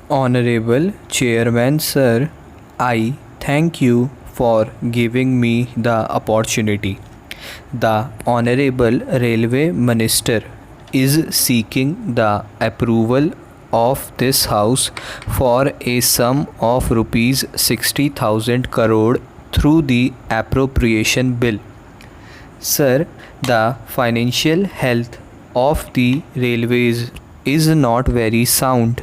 Honorable Chairman Sir, I thank you for giving me the opportunity. The Honorable Railway Minister is seeking the approval of this House for a sum of rupees 60,000 crore through the appropriation bill. Sir, the financial health of the railways is not very sound.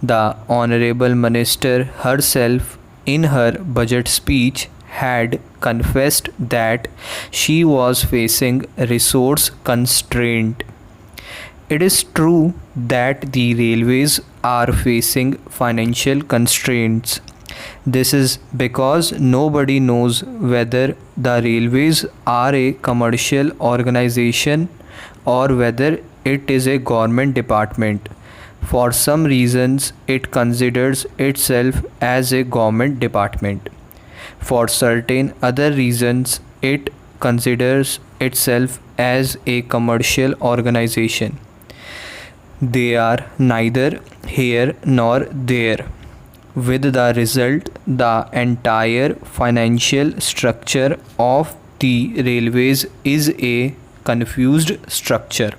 The Honorable Minister herself, in her budget speech, had confessed that she was facing resource constraint. It is true that the railways are facing financial constraints. This is because nobody knows whether the railways are a commercial organization or whether it is a government department. For some reasons, it considers itself as a government department. For certain other reasons, it considers itself as a commercial organization. They are neither here nor there. With the result, the entire financial structure of the railways is a confused structure.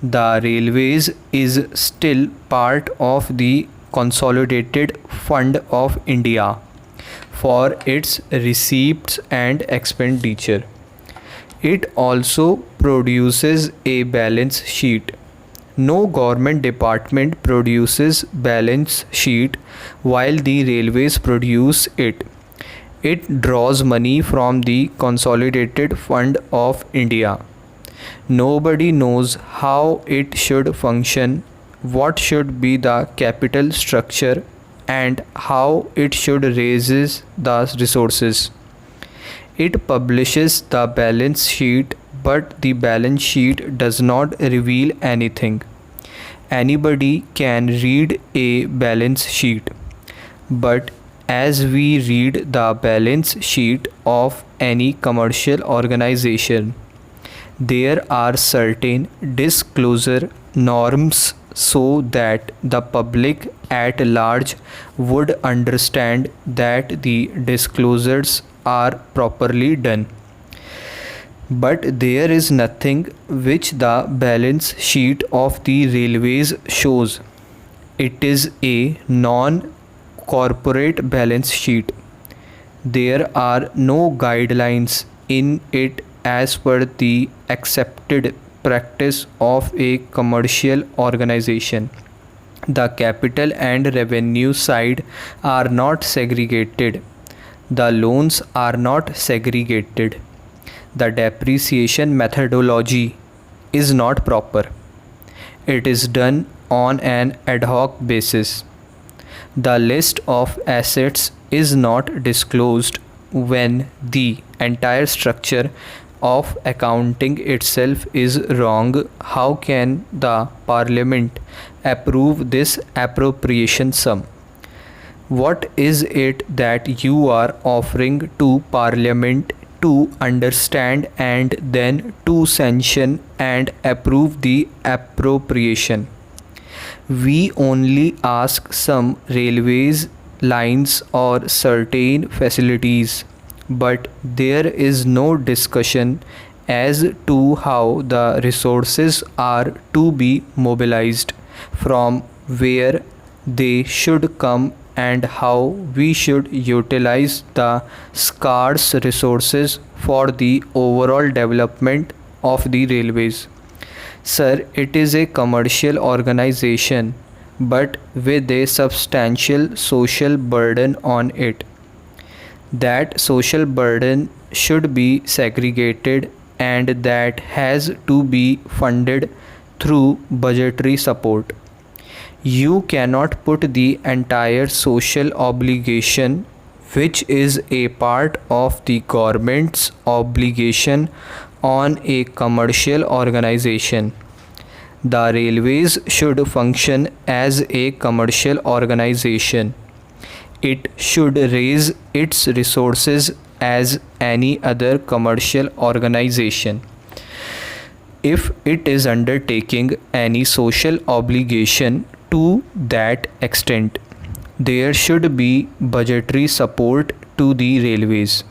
The railways is still part of the Consolidated Fund of India for its receipts and expenditure. It also produces a balance sheet. No government department produces balance sheet while the railways produce it. It draws money from the Consolidated Fund of India. Nobody knows how it should function, what should be the capital structure, and how it should raise the resources. It publishes the balance sheet, but the balance sheet does not reveal anything. Anybody can read a balance sheet, but as we read the balance sheet of any commercial organization, there are certain disclosure norms so that the public at large would understand that the disclosures are properly done. But there is nothing which the balance sheet of the railways shows. It is a non corporate balance sheet. There are no guidelines in it as per the accepted practice of a commercial organization. The capital and revenue side are not segregated. The loans are not segregated. The depreciation methodology is not proper. It is done on an ad hoc basis. The list of assets is not disclosed when the entire structure of accounting itself is wrong. How can the parliament approve this appropriation sum? What is it that you are offering to parliament to understand and then to sanction and approve the appropriation? We only ask some railways lines or certain facilities, but there is no discussion as to how the resources are to be mobilized, from where they should come, and how we should utilize the scarce resources for the overall development of the railways. Sir, it is a commercial organization but with a substantial social burden on it. That social burden should be segregated and that has to be funded through budgetary support. You cannot put the entire social obligation, which is a part of the government's obligation, on a commercial organization. The railways should function as a commercial organization. It should raise its resources as any other commercial organization. If it is undertaking any social obligation To that extent, there should be budgetary support to the railways.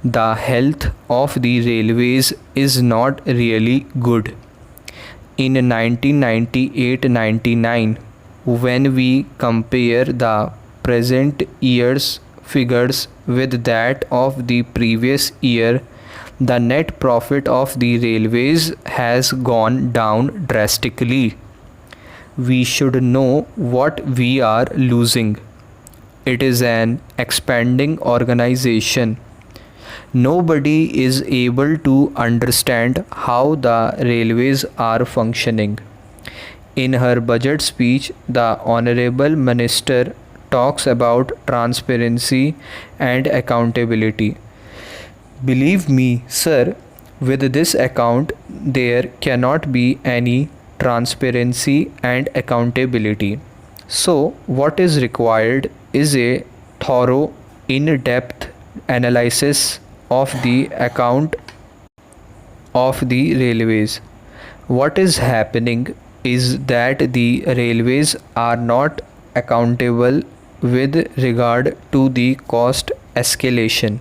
The health of the railways is not really good. In 1998-99, when we compare the present year's figures with that of the previous year, the net profit of the railways has gone down drastically. We should know what we are losing. It is an expanding organization. Nobody is able to understand how the railways are functioning. In her budget speech, the Honorable Minister talks about transparency and accountability. Believe me, sir, with this account, there cannot be any transparency and accountability. So, what is required is a thorough, in depth analysis of the account of the railways. What is happening is that the railways are not accountable with regard to the cost escalation.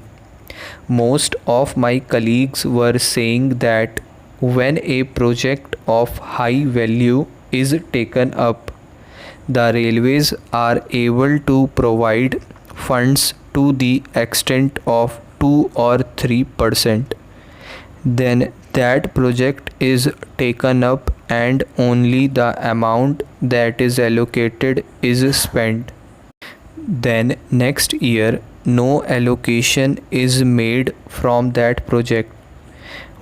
Most of my colleagues were saying that when a project of high value is taken up, the railways are able to provide funds to the extent of 2 or 3%. Then that project is taken up and only the amount that is allocated is spent. Then next year no allocation is made from that project.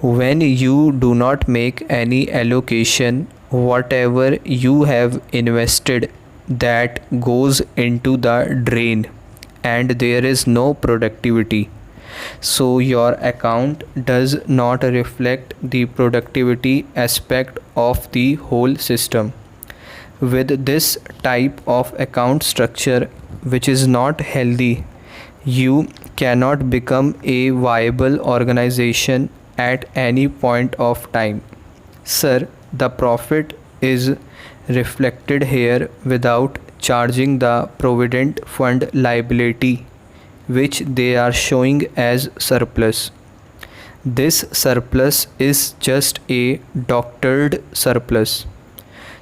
When you do not make any allocation, whatever you have invested, that goes into the drain and there is no productivity. So your account does not reflect the productivity aspect of the whole system. With this type of account structure, which is not healthy, you cannot become a viable organization at any point of time. Sir, the profit is reflected here without charging the provident fund liability, which they are showing as surplus. This surplus is just a doctored surplus.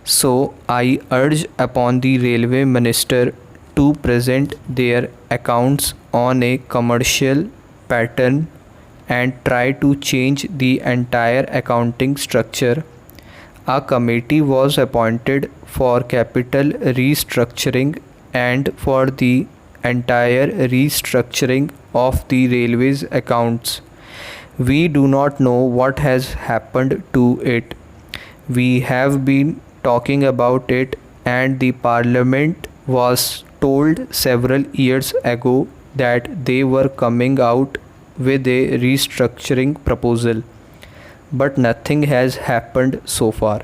So I urge upon the railway minister to present their accounts on a commercial pattern and try to change the entire accounting structure. A committee was appointed for capital restructuring and for the entire restructuring of the railways accounts. We do not know what has happened to it. We have been talking about it, and the parliament was told several years ago that they were coming out with a restructuring proposal, but nothing has happened so far.